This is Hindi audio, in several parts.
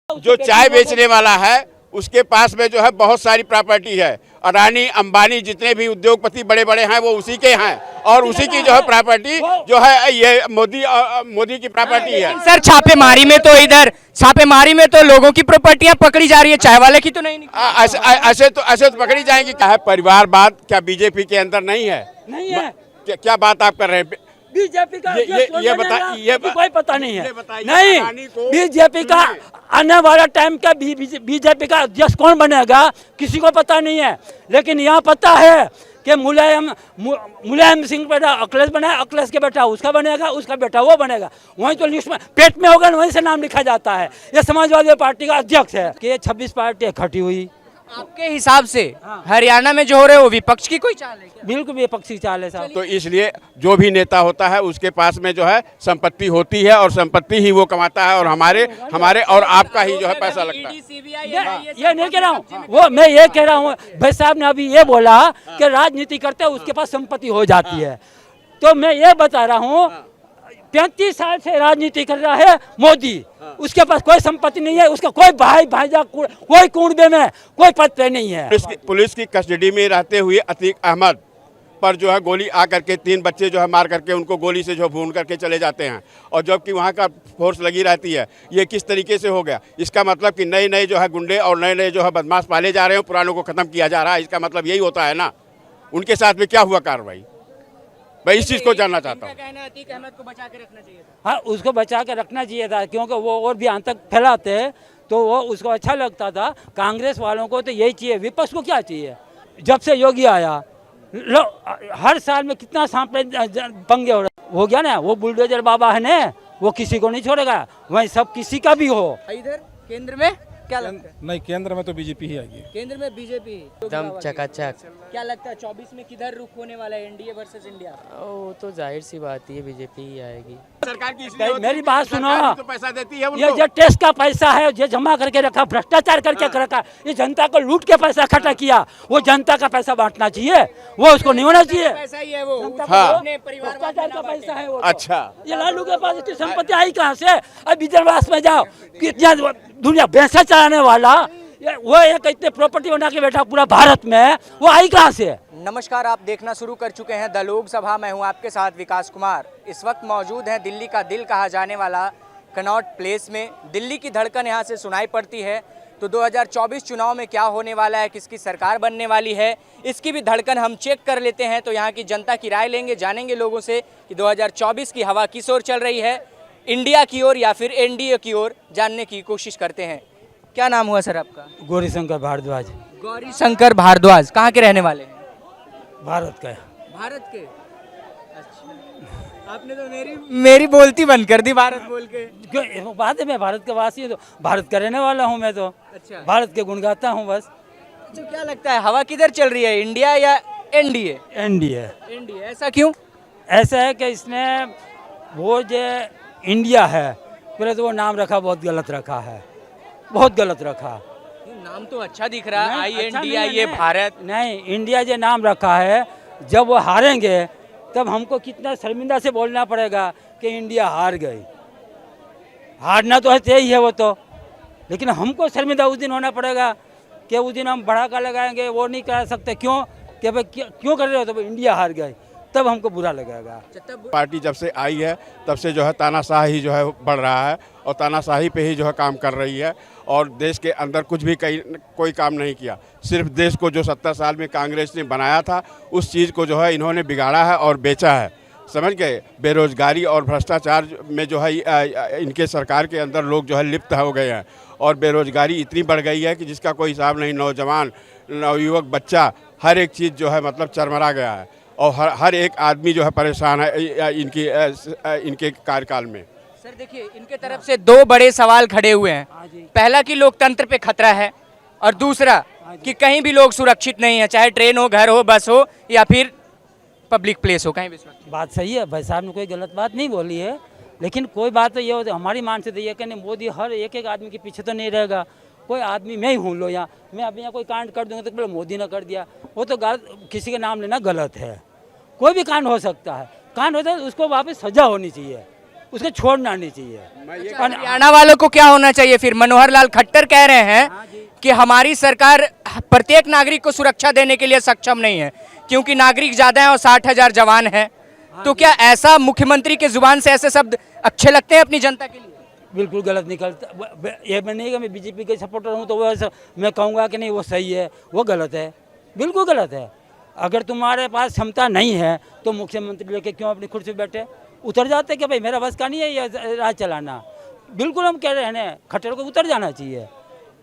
जो चाय बेचने वाला है उसके पास में जो है बहुत सारी प्रॉपर्टी है। अडानी अंबानी जितने भी उद्योगपति बड़े बड़े हैं वो उसी के हैं और उसी की जो है प्रॉपर्टी जो है ये मोदी की प्रॉपर्टी है। सर छापेमारी में तो लोगों की प्रॉपर्टियां पकड़ी जा रही है, चाय वाले की तो नहीं। ऐसे तो पकड़ी जाएंगी। क्या है परिवारवाद, क्या बीजेपी के अंदर नहीं है? क्या बात आप कर रहे हैं? बीजेपी का ये कोई पता नहीं है। नहीं, बीजेपी का आने वाला टाइम का बीजेपी का अध्यक्ष कौन बनेगा किसी को पता नहीं है, लेकिन यहाँ पता है कि मुलायम सिंह बेटा अखिलेश बना, अखिलेश के बेटा उसका बनेगा, उसका बेटा वो बनेगा। वहीं तो लिस्ट में पेट में होगा वहीं से नाम लिखा जाता है। ये समाजवादी पार्टी का अध्यक्ष है कि ये 26 पार्टी इकट्ठी हुई। आपके हिसाब से हरियाणा में जो हो रहे हो विपक्ष की कोई चाल है क्या? बिल्कुल विपक्षी चाल है साहब। तो इसलिए जो भी नेता होता है उसके पास में जो है संपत्ति होती है और संपत्ति ही वो कमाता है और हमारे और आपका ही जो है पैसा लगता है। ये नहीं कह रहा हूँ, वो मैं ये कह रहा हूँ भाई साहब ने अभी ये बोला कि राजनीति करते हैं उसके पास संपत्ति हो जाती है, तो मैं ये बता रहा हूँ 35 साल से राजनीति कर रहा है मोदी, उसके पास कोई संपत्ति नहीं है, उसका कोई भाईजा कोई कुंडे में कोई पद पे नहीं है। पुलिस की कस्टडी में रहते हुए अतीक अहमद पर जो है गोली आ करके 3 बच्चे जो है मार करके उनको गोली से जो भून करके चले जाते हैं और जबकि वहाँ का फोर्स लगी रहती है। ये किस तरीके से हो गया? इसका मतलब कि नए जो है गुंडे और नए जो है बदमाश पाले जा रहे हैं, पुरानों को खत्म किया जा रहा है। इसका मतलब यही होता है ना। उनके साथ में क्या हुआ कार्रवाई? मैं इस चीज को जानना चाहता हूँ। अतीक अहमद को बचा के रखना चाहिए था। हाँ, उसको बचा के रखना चाहिए था क्योंकि वो और भी आतंक फैलाते तो वो उसको अच्छा लगता था। कांग्रेस वालों को तो यही चाहिए, विपक्ष को क्या चाहिए? जब से योगी आया हर साल में कितना सांप पंगे हो गया ना। वो बुलडोजर बाबा है ना, वो किसी को नहीं छोड़ेगा, वहीं सब किसी का भी हो। इधर केंद्र में क्या लगता है? नहीं, केंद्र में तो बीजेपी ही आएगी। केंद्र में बीजेपी एकदम चकाचक। क्या लगता है 24 में किधर रुख होने वाला है, एनडीए वर्सेस इंडिया? वो तो जाहिर सी बात है बीजेपी ही आएगी। सरकार की मेरी बात सुनो, तो पैसा देती है ये जो टैक्स का पैसा है जो जमा करके रखा, भ्रष्टाचार करके रखा, ये जनता को लूट के पैसा इकट्ठा किया, वो जनता का पैसा बांटना चाहिए, वो उसको नहीं होना चाहिए। पैसा ही है वो, अपने भ्रष्टाचार का पैसा है वो। अच्छा, ये लालू के पास इतनी संपत्ति आई कहाँ से? अब विदर्भास में जाओ, कितना दुनिया भैंसा चलाने वाला वो एक इतने प्रॉपर्टी बना के बैठा पूरा भारत में, वो आई कहाँ से? नमस्कार, आप देखना शुरू कर चुके हैं द लोकसभा। मैं हूं आपके साथ विकास कुमार। इस वक्त मौजूद हैं दिल्ली का दिल कहा जाने वाला कनॉट प्लेस में। दिल्ली की धड़कन यहां से सुनाई पड़ती है। तो 2024 चुनाव में क्या होने वाला है, किसकी सरकार बनने वाली है, इसकी भी धड़कन हम चेक कर लेते हैं। तो यहाँ की जनता की राय लेंगे, जानेंगे लोगों से कि 2024 की हवा किस ओर चल रही है, इंडिया की ओर या फिर एनडीए की ओर, जानने की कोशिश करते हैं। क्या नाम हुआ सर आपका? गौरीशंकर भारद्वाज। गौरीशंकर भारद्वाज, कहाँ के रहने वाले हैं? भारत का। भारत के? अच्छा, आपने तो मेरी बोलती बंद कर दी भारत बोल के। बात है, मैं भारत का वासी हूँ, तो भारत का रहने वाला हूँ मैं तो। अच्छा, भारत के गुण गाता हूँ बस। अच्छा, क्या लगता है हवा किधर चल रही है, इंडिया या एनडीए? एनडीए। एनडीए, ऐसा क्यों? ऐसा है कि इसमें वो जो इंडिया है, पहले तो वो नाम रखा बहुत गलत रखा है, बहुत गलत रखा। नाम तो अच्छा दिख रहा है, आई इंडिया, ये भारत। नहीं, इंडिया जो नाम रखा है, जब वो हारेंगे तब हमको कितना शर्मिंदा से बोलना पड़ेगा कि इंडिया हार गई। हारना तो है ही है वो तो, लेकिन हमको शर्मिंदा उस दिन होना पड़ेगा कि उस दिन हम भड़ाका लगाएंगे, वो नहीं कर सकते। क्यों कि भाई क्यों कर रहे हो? तो इंडिया हार गई, तब हमको बुरा लगेगा। पार्टी जब से आई है तब से जो है तानाशाही जो है बढ़ रहा है और तानाशाही पे ही जो है काम कर रही है और देश के अंदर कुछ भी कोई काम नहीं किया। सिर्फ देश को जो 70 साल में कांग्रेस ने बनाया था उस चीज़ को जो है इन्होंने बिगाड़ा है और बेचा है। समझ गए? बेरोजगारी और भ्रष्टाचार में जो है इनके सरकार के अंदर लोग जो है लिप्त हो गए हैं और बेरोजगारी इतनी बढ़ गई है कि जिसका कोई हिसाब नहीं। नौजवान, नवयुवक, बच्चा, हर एक चीज़ जो है मतलब चरमरा गया है और हर एक आदमी जो है परेशान है इनके कार्यकाल में। सर देखिए, इनके तरफ से 2 बड़े सवाल खड़े हुए हैं। पहला कि लोकतंत्र पे खतरा है और दूसरा कि कहीं भी लोग सुरक्षित नहीं है, चाहे ट्रेन हो, घर हो, बस हो या फिर पब्लिक प्लेस हो, कहीं भी सुरक्षित। बात सही है, भाई साहब ने कोई गलत बात नहीं बोली है, लेकिन कोई बात तो ये होती हमारी मान से ये कहने मोदी हर एक आदमी के पीछे तो नहीं रहेगा। कोई आदमी मैं ही हूँ लो यहाँ, मैं अभी यहाँ कोई कांड कर दूंगा तो बोले मोदी ने कर दिया, वो तो किसी के नाम लेना गलत है। कोई भी कांड हो सकता है, कांड होता है उसको वापस सजा होनी चाहिए, उसको छोड़ना नहीं चाहिए। हरियाणा वालों को क्या होना चाहिए फिर? मनोहर लाल खट्टर कह रहे हैं कि हमारी सरकार प्रत्येक नागरिक को सुरक्षा देने के लिए सक्षम नहीं है क्योंकि नागरिक ज्यादा हैं और 60,000 जवान हैं। तो क्या ऐसा मुख्यमंत्री के जुबान से ऐसे शब्द अच्छे लगते हैं अपनी जनता के लिए? बिल्कुल गलत निकलता। ये मैं नहीं कि मैं बीजेपी के सपोर्टर हूँ तो वो मैं कहूँगा कि नहीं वो सही है, वो गलत है, बिल्कुल गलत है। अगर तुम्हारे पास क्षमता नहीं है तो मुख्यमंत्री लेके क्यों अपनी कुर्सी पे बैठे? उतर जाते कि भाई मेरा बस का नहीं है ये राज चलाना। बिल्कुल हम कह रहे हैं खट्टर को उतर जाना चाहिए,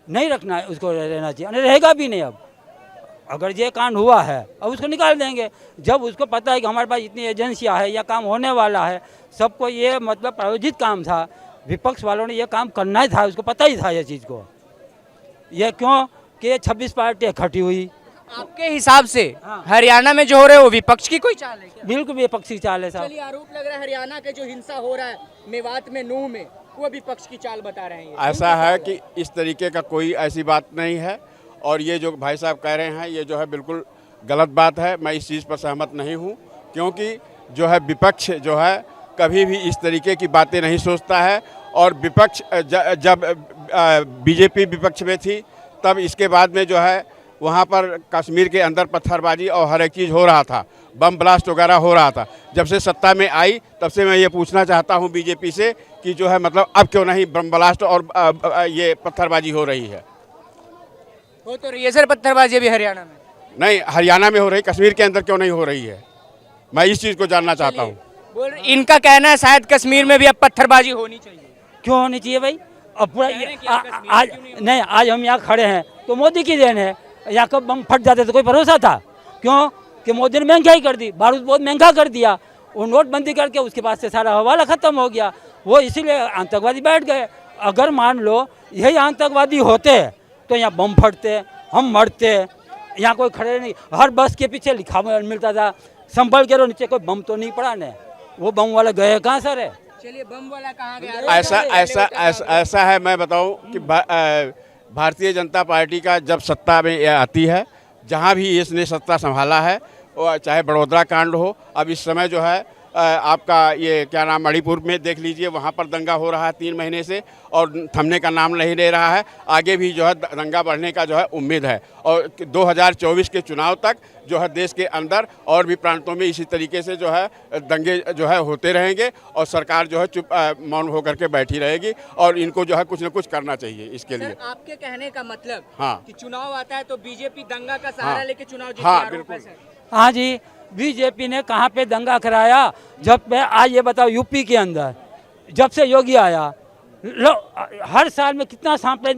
नहीं रखना है उसको, रहना चाहिए, रहेगा भी नहीं। अब अगर ये कांड हुआ है अब उसको निकाल देंगे। जब उसको पता है कि हमारे पास इतनी एजेंसियां है या काम होने वाला है, सबको ये मतलब प्रायोजित काम था, विपक्ष वालों ने ये काम करना ही था, उसको पता ही था ये चीज़ को। ये क्यों कि 26 पार्टी इकट्ठी हुई। आपके हिसाब से हरियाणा में जो हो रहा है वो विपक्ष की कोई चाल है क्या? बिल्कुल विपक्षी चाल है साहब। चलिए, आरोप लग रहा है हरियाणा के जो हिंसा हो रहा है मेवात में, नूह में, वो विपक्ष की चाल बता रहे हैं ये। ऐसा है कि इस तरीके का कोई ऐसी बात नहीं है और ये जो भाई साहब कह रहे हैं ये जो है बिल्कुल गलत बात है। मैं इस चीज़ पर सहमत नहीं हूँ क्योंकि जो है विपक्ष जो है कभी भी इस तरीके की बातें नहीं सोचता है। और विपक्ष जब बीजेपी विपक्ष में थी तब इसके बाद में जो है वहाँ पर कश्मीर के अंदर पत्थरबाजी और हर एक चीज़ हो रहा था, बम ब्लास्ट वगैरह हो रहा था। जब से सत्ता में आई तब से मैं ये पूछना चाहता हूँ बीजेपी से कि जो है मतलब अब क्यों नहीं बम ब्लास्ट और ये पत्थरबाजी हो रही है? हो तो रही है सर पत्थरबाजी अभी हरियाणा में। नहीं, हरियाणा में हो रही, कश्मीर के अंदर क्यों नहीं हो रही है? मैं इस चीज़ को जानना चाहता हूँ। इनका कहना है शायद कश्मीर में भी अब पत्थरबाजी होनी चाहिए। क्यों होनी चाहिए भाई? अब पूरा आज नहीं, आज हम यहाँ खड़े हैं तो मोदी की देन है। यहाँ कब बम फट जाते तो कोई भरोसा था? क्यों कि मोदी ने महंगाई कर दी, बारूद बहुत महंगा कर दिया, वो नोटबंदी करके उसके पास से सारा हवाला ख़त्म हो गया। वो इसीलिए आतंकवादी बैठ गए। अगर मान लो यही आतंकवादी होते तो यहाँ बम फटते, हम मरते। यहाँ कोई खड़े नहीं, हर बस के पीछे लिखा मिलता था संभल के रो, नीचे कोई बम तो नहीं पड़ा ने। वो बम वाले गए कहाँ सर है? चलिए, बम वाला कहाँ गया? ऐसा है, मैं बताऊं कि भारतीय जनता पार्टी का जब सत्ता में आती है, जहां भी इसने सत्ता संभाला है, वो चाहे बड़ौदा कांड हो, अब इस समय जो है आपका ये क्या नाम मणिपुर में देख लीजिए, वहाँ पर दंगा हो रहा है 3 महीने से और थमने का नाम नहीं ले रहा है। आगे भी जो है दंगा बढ़ने का जो है उम्मीद है और 2024 के चुनाव तक जो है देश के अंदर और भी प्रांतों में इसी तरीके से जो है दंगे जो है होते रहेंगे और सरकार जो है चुप मौन होकर के बैठी रहेगी और इनको जो है कुछ न कुछ करना चाहिए इसके लिए। आपके कहने का मतलब हाँ कि चुनाव आता है तो बीजेपी दंगा का सहारा लेके चुनाव जीतती हाँ है। बिल्कुल। हाँ जी, बीजेपी ने कहाँ पे दंगा कराया? जब मैं आज ये बताओ यूपी के अंदर जब से योगी आया, हर साल में कितना सांपले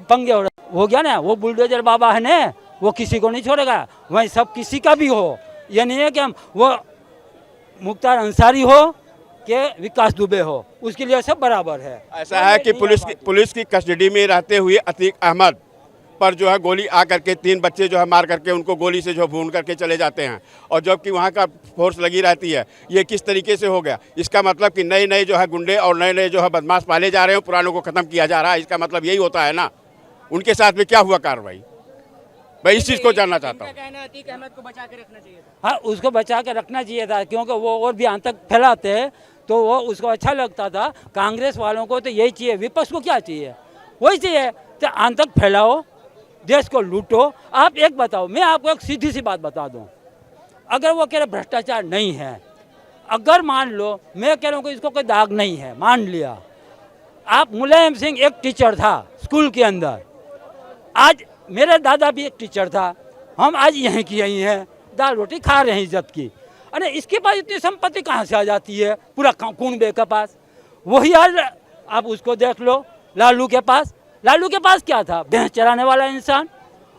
पंगे हो गया ना। वो बुलडोजर बाबा है ना, वो किसी को नहीं छोड़ेगा। वहीं सब किसी का भी हो, ये नहीं है कि हम वो मुख्तार अंसारी हो कि विकास दुबे हो, उसके लिए सब बराबर है। ऐसा है कि पुलिस की कस्टडी में रहते हुए अतीक अहमद पर जो है गोली आ करके 3 बच्चे जो है मार करके उनको गोली से जो भून करके चले जाते हैं और जबकि वहाँ का फोर्स लगी रहती है। ये किस तरीके से हो गया? इसका मतलब कि नए नए जो है गुंडे और नए नए जो है बदमाश पाले जा रहे हैं, पुरानों को ख़त्म किया जा रहा है। इसका मतलब यही होता है ना। उनके साथ में क्या हुआ कार्रवाई? मैं इस चीज़ को जानना चाहता हूँ। अतीक अहमद को बचा के रखना चाहिए था। हाँ, उसको बचा के रखना चाहिए था क्योंकि वो और भी आतंक फैलाते तो वो उसको अच्छा लगता था। कांग्रेस वालों को तो यही चाहिए, विपक्ष को क्या चाहिए? वही चाहिए तो आतंक फैलाओ, देश को लूटो। आप एक बताओ, मैं आपको एक सीधी सी बात बता दूं, अगर वो कह रहे भ्रष्टाचार नहीं है, अगर मान लो मैं कह रहा हूँ कि इसको कोई दाग नहीं है, मान लिया, आप मुलायम सिंह एक टीचर था स्कूल के अंदर, आज मेरा दादा भी एक टीचर था, हम आज यहीं की यहीं हैं, दाल रोटी खा रहे हैं इज्जत की। अरे इसके पास इतनी संपत्ति कहाँ से आ जाती है? पूरा कुनबे के पास। वही आज आप उसको देख लो, लालू के पास क्या था? भैंस चराने वाला इंसान।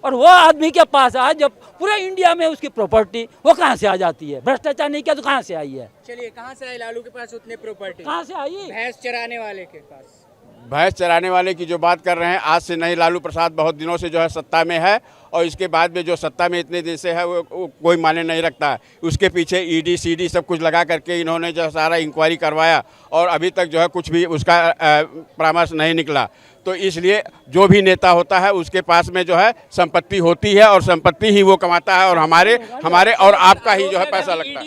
और वो आदमी के पास आज जब पूरा इंडिया में उसकी प्रॉपर्टी, वो कहाँ से आ जाती है? भ्रष्टाचार नहीं किया तो कहाँ से आई है? चलिए, कहाँ से आई लालू के पास उतने प्रॉपर्टी? कहाँ से आई? भैंस चराने वाले के पास। भैंस चराने वाले की जो बात कर रहे हैं, आज से नहीं, लालू प्रसाद बहुत दिनों से जो है सत्ता में है और इसके बाद में जो सत्ता में इतने दिन से है वो कोई मायने नहीं रखता है। उसके पीछे ईडी सीडी सब कुछ लगा करके इन्होंने जो सारा इंक्वायरी करवाया और अभी तक जो है कुछ भी उसका परामर्श नहीं निकला। तो इसलिए जो भी नेता होता है उसके पास में जो है संपत्ति होती है और संपत्ति ही वो कमाता है और हमारे और आपका ही जो है पैसा लगता है।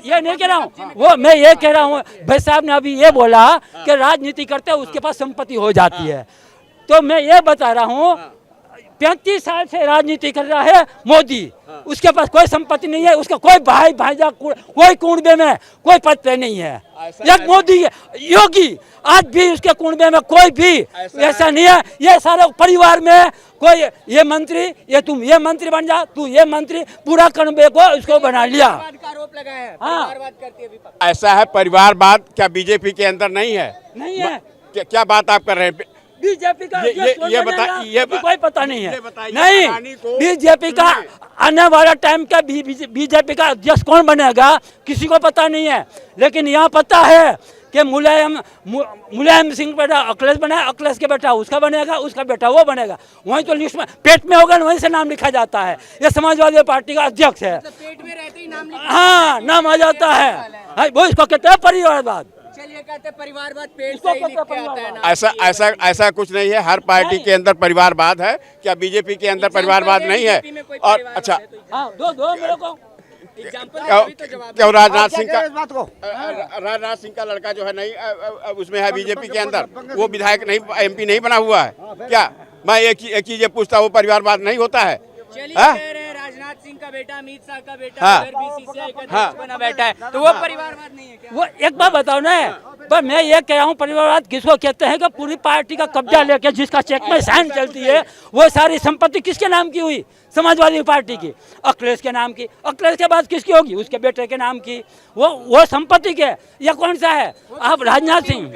ये नहीं कह रहा हूँ, वो मैं ये कह रहा हूँ, भाई साहब ने अभी ये बोला कि राजनीति करते उसके पास संपत्ति हो जाती है, तो मैं ये बता रहा हूँ 35 साल से राजनीति कर रहा है मोदी, उसके पास कोई संपत्ति नहीं है, उसका कोई भाई भाईजा कोई कुंबे में कोई पद पे नहीं है। एक मोदी योगी आज भी उसके कुंबे में कोई भी ऐसा नहीं है। ये सारे परिवार में कोई ये मंत्री, ये तुम ये मंत्री बन जा, तू ये मंत्री, पूरा कुंबे को उसको बना लिया। आरोप लगाया है, परिवारवाद करती है विपक्ष। ऐसा है परिवारवाद क्या बीजेपी के अंदर नहीं है? नहीं है। क्या बात आप कर रहे हैं? बीजेपी का ये बताइए, कोई पता नहीं है। नहीं, बीजेपी का आने वाला टाइम का बीजेपी का अध्यक्ष कौन बनेगा किसी को पता नहीं है, लेकिन यहाँ पता है कि मुलायम सिंह बेटा अखिलेश बना, अखिलेश के बेटा उसका बनेगा, उसका बेटा वो बनेगा, वहीं तो लिस्ट में पेट में होगा वहीं से नाम लिखा जाता है। ये समाजवादी पार्टी का अध्यक्ष है, पेट में रहते ही नाम हाँ नाम आ जाता है, वो इसको कहते हैं परिवारवाद। चलिए कहते हैं परिवारवाद पेट से ही लिख के आता है ना। ऐसा कुछ नहीं है, हर पार्टी के अंदर परिवारवाद है। क्या बीजेपी के अंदर परिवारवाद नहीं है? और अच्छा दो मेरे को क्यों राजनाथ सिंह का लड़का जो है नहीं उसमें है बीजेपी के अंदर, वो विधायक नहीं एमपी नहीं बना हुआ है क्या? मैं एक चीज पूछता हूँ, परिवारवाद नहीं होता है? चलिए कह रहे हैं राजनाथ सिंह का बेटा, अमित शाह का बेटा उधर बीसीसीआई का अध्यक्ष बना बैठा है, तो वो परिवारवाद नहीं है क्या? वो एक बात बताओ ना, पर मैं ये कह रहा हूँ परिवारवाद किसको कहते हैं कि पूरी पार्टी का कब्जा लेके जिसका चेक में साइन चलती है, वो सारी संपत्ति किसके नाम की हुई? समाजवादी पार्टी की, अखिलेश के नाम की, अखिलेश के बाद किसकी होगी? उसके बेटे के नाम की। वो संपत्ति के, ये कौन सा है? आप राजनाथ सिंह,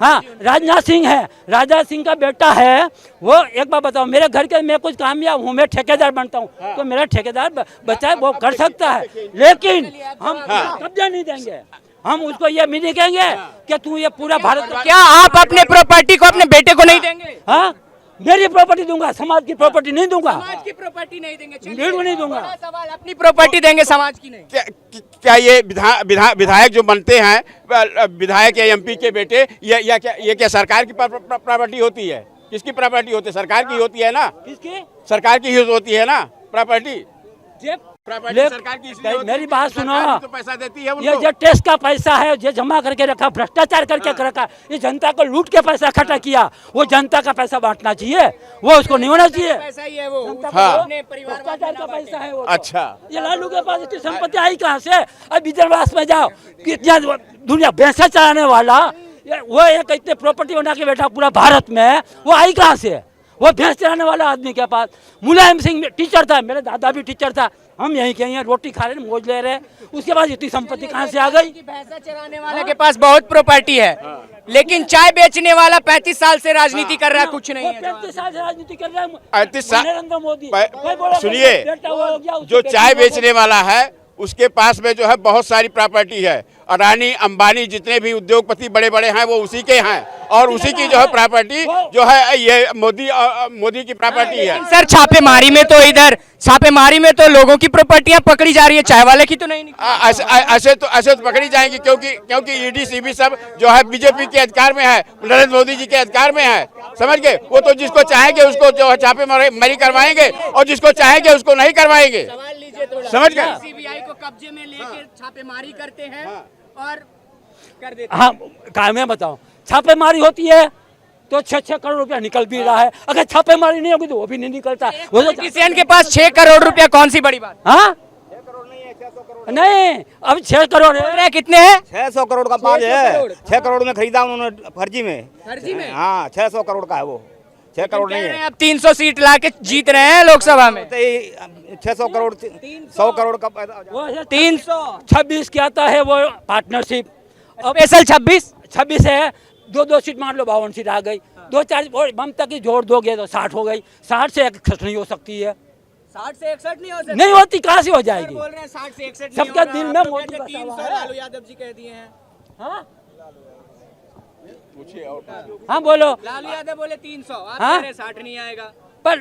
हाँ राजनाथ सिंह है, राजनाथ सिंह का बेटा है वो। एक बार बताओ, मेरे घर के मैं कुछ कामयाब हूँ, मैं ठेकेदार बनता हूँ तो मेरा ठेकेदार बच्चा है वो कर सकता है, लेकिन हम कब्जा नहीं देंगे, हम उसको ये भी नहीं कहेंगे कि तू ये पूरा भारत। क्या आप अपने प्रॉपर्टी को अपने बेटे को नहीं देंगे? हाँ मेरी प्रॉपर्टी दूंगा, समाज की प्रॉपर्टी नहीं दूंगा। समाज की प्रॉपर्टी नहीं देंगे? बिल्कुल नहीं दूंगा। बड़ा सवाल, अपनी प्रॉपर्टी देंगे समाज की नहीं। क्या ये विधायक जो बनते हैं, विधायक या एमपी के बेटे, ये क्या सरकार की प्रॉपर्टी होती है? किसकी प्रॉपर्टी होती है? सरकार की होती है ना। किसकी? सरकार की ही होती है ना प्रॉपर्टी। सरकार की इसलिए होती है, मेरी बात सुनो, तो पैसा देती है उनको। ये जो टैक्स का पैसा है, ये जमा करके रखा, भ्रष्टाचार करके रखा, ये जनता को लूट के पैसा इकट्ठा किया, वो जनता का पैसा बांटना चाहिए, वो उसको नहीं होना चाहिए। पैसा ही है वो, भ्रष्टाचार का पैसा है वो। अच्छा, ये लालू के पास इतनी संपत्ति आई कहाँ से? अब विदर्भास में जाओ, कितना दुनिया भैंसा चलाने वाला वो एक इतने प्रॉपर्टी बना के बैठा पूरा भारत में, वो आई कहाँ से? वो भैंस चलाने वाला आदमी के पास। मुलायम सिंह टीचर था, मेरे दादा भी टीचर था, हम यहीं के यहाँ रोटी खा रहे, मौज ले रहे, उसके बाद इतनी संपत्ति कहाँ से आ गई? भैंसा चराने वाले के पास बहुत प्रॉपर्टी है, लेकिन चाय बेचने वाला 35 साल से राजनीति कर रहा है, कुछ नहीं है। 35 साल से राजनीति कर रहा है 35 साल। नरेंद्र मोदी। सुनिए, जो चाय बेचने वाला है उसके पास में जो है बहुत सारी प्रॉपर्टी है। अडानी अंबानी जितने भी उद्योगपति बड़े बड़े हैं वो उसी के हैं, और उसी की जो है प्रॉपर्टी जो है ये मोदी की प्रॉपर्टी है। सर छापेमारी में तो लोगों की प्रॉपर्टियां पकड़ी जा रही है, चाय वाले की तो नहीं। ऐसे तो पकड़ी जाएंगी, क्योंकि ईडी सीबी सब जो है बीजेपी के अधिकार में है, नरेंद्र मोदी जी के अधिकार में है, समझ गए? वो तो जिसको चाहेंगे उसको जो है छापेमारी करवाएंगे और जिसको चाहेंगे उसको नहीं करवाएंगे, समझ गए? सीबीआई को कब्जे में लेकर छापेमारी करते हैं और कर देते हैं। हाँ काय में बताओ, छापेमारी होती है तो 6-6 करोड़ रुपया निकल भी रहा है, अगर छापेमारी नहीं होगी तो वो भी नहीं निकलता। वो तो किसान के पास 6 करोड़ रुपया कौन सी बड़ी बात? हाँ नहीं, अब 6 करोड़ है। कितने हैं? 600 करोड़ का माल है, 6 करोड़ में खरीदा उन्होंने फर्जी में। हाँ 600 करोड़ का है वो, 6 करोड़ नहीं है। अब 300 सीट ला के जीत रहे हैं लोकसभा में, 600 करोड़ 100 करोड़ का पैसा। वो 326 क्या आता है वो पार्टनरशिप, स्पेशल 26 है, 2 सीट मान लो 52 सीट आ गई, 2-4 ममता की जोड़ दोगे तो 60 हो गई, 60 से 61 नहीं हो सकती है, 60 से 61 नहीं हो सकती, नहीं होती, कहाँ से हो जाएगी? बोल रहे हैं 60 से 61 सबके दिल में मोदी बसा 300 हुआ है। लालू यादव जी कह दिए हैं। हाँ बोलो। लालू यादव बोले 300, आप हाँ? कह रहे 60 नहीं आएगा। पर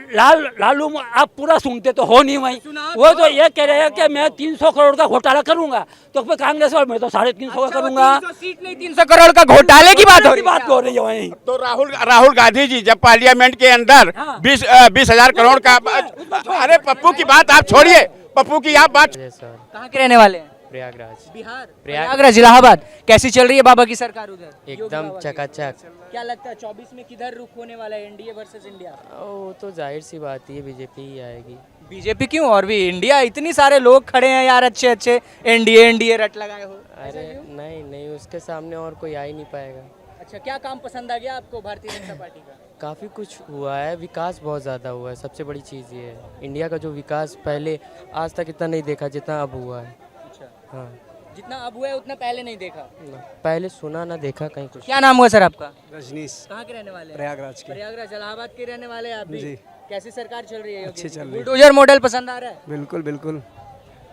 लालू आप पूरा सुनते तो हो नहीं वही। वो तो ये कह रहे हैं कि मैं 300 करोड़ का घोटाला करूंगा, तो फिर कांग्रेस और मैं तो 350 का करूंगा। 300 सीट नहीं 300 करोड़ का घोटाले की बात हो रही है वही। तो राहुल गांधी जी जब पार्लियामेंट के अंदर 20,000 करोड़ का, अरे पप्पू की बात आप छोड़िए, पप्पू की आप बात। सर कहाँ के रहने वाले हैं? प्रयागराज बिहार, प्रयागराज, इलाहाबाद। कैसी चल रही है बाबा की सरकार उधर? एकदम चकाचक। क्या लगता है 24 में किधर रुख होने वाला है, एनडीए वर्सेस इंडिया? वो तो जाहिर सी बात ही है, बीजेपी ही आएगी। बीजेपी क्यों? और भी इंडिया, इतनी सारे लोग खड़े हैं यार, अच्छे अच्छे, एनडीए रट लगाए हो। अरे नहीं नहीं, उसके सामने और कोई आ ही नहीं पाएगा। अच्छा, क्या काम पसंद आ गया आपको भारतीय जनता पार्टी का? काफ़ी कुछ हुआ है, विकास बहुत ज़्यादा हुआ है। सबसे बड़ी चीज़ ये है, इंडिया का जो विकास पहले आज तक इतना नहीं देखा जितना अब हुआ है। अच्छा, हाँ, जितना अब हुआ है उतना पहले नहीं देखा। पहले सुना ना देखा कहीं कुछ। क्या नाम हुआ सर आपका? रजनीश, कहाँ के रहने वाले हैं? प्रयागराज के। प्रयागराज, इलाहाबाद के रहने वाले हैं आप भी? जी। कैसी सरकार चल रही है? अच्छी चल रही है। बुलडोजर मॉडल पसंद आ रहा है? बिल्कुल बिल्कुल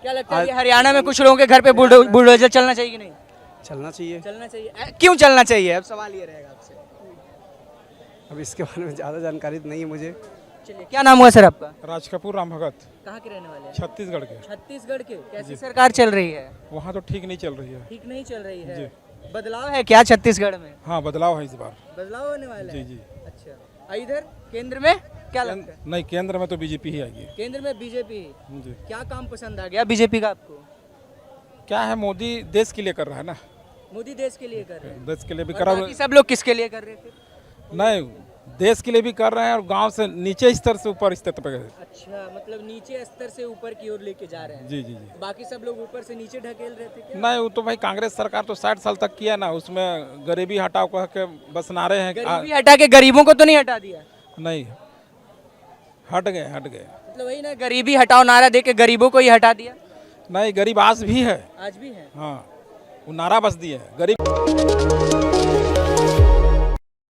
क्या लगता है कि हरियाणा में कुछ लोगों के घर पे बुलडोजर चलना चाहिए कि नहीं? चलना चाहिए। चलना चाहिए। क्यों चलना चाहिए? अब सवाल ये रहेगा आपसे। अब इसके बारे में ज़्यादा जानकारी नहीं है मुझे। चलिए, क्या नाम हुआ सर आपका? राज कपूर राम भगत, कहाँ के रहने वाले हैं? छत्तीसगढ़ के। छत्तीसगढ़ के। कैसी सरकार चल रही है? वहाँ तो ठीक नहीं चल रही है। ठीक नहीं चल रही है। बदलाव है क्या छत्तीसगढ़ में? हाँ, बदलाव है इस बार। बदलाव होने वाला है? जी जी। अच्छा, इधर केंद्र में क्या लगता है? नहीं, केंद्र में तो बीजेपी ही आएगी। केंद्र में बीजेपी। जी। क्या काम पसंद आ गया बीजेपी का आपको? क्या है, मोदी देश के लिए कर रहा है ना, मोदी देश के लिए कर रहे हैं। देश के लिए भी और करा। बाकी सब लोग किसके लिए कर रहे थे? नहीं, देश के लिए भी कर रहे हैं और गांव से नीचे स्तर से ऊपर स्तर पे। अच्छा, मतलब नीचे स्तर से ऊपर की ओर लेके जा रहे हैं। जी जी जी। बाकी सब लोग ऊपर से नीचे ढकेल रहे थे क्या? नहीं, वो तो भाई कांग्रेस सरकार तो 60 साल तक किया ना, उसमें गरीबी हटाओ कह के बस नारे हैं। गरीबी हटा के गरीबों को तो नहीं हटा दिया? नहीं, हट गए। मतलब वही ना, गरीबी हटाओ नारा दे के गरीबों को ही हटा दिया। नहीं, गरीब आज भी है। आज भी है। हाँ, वो नारा बस दिए है गरीब।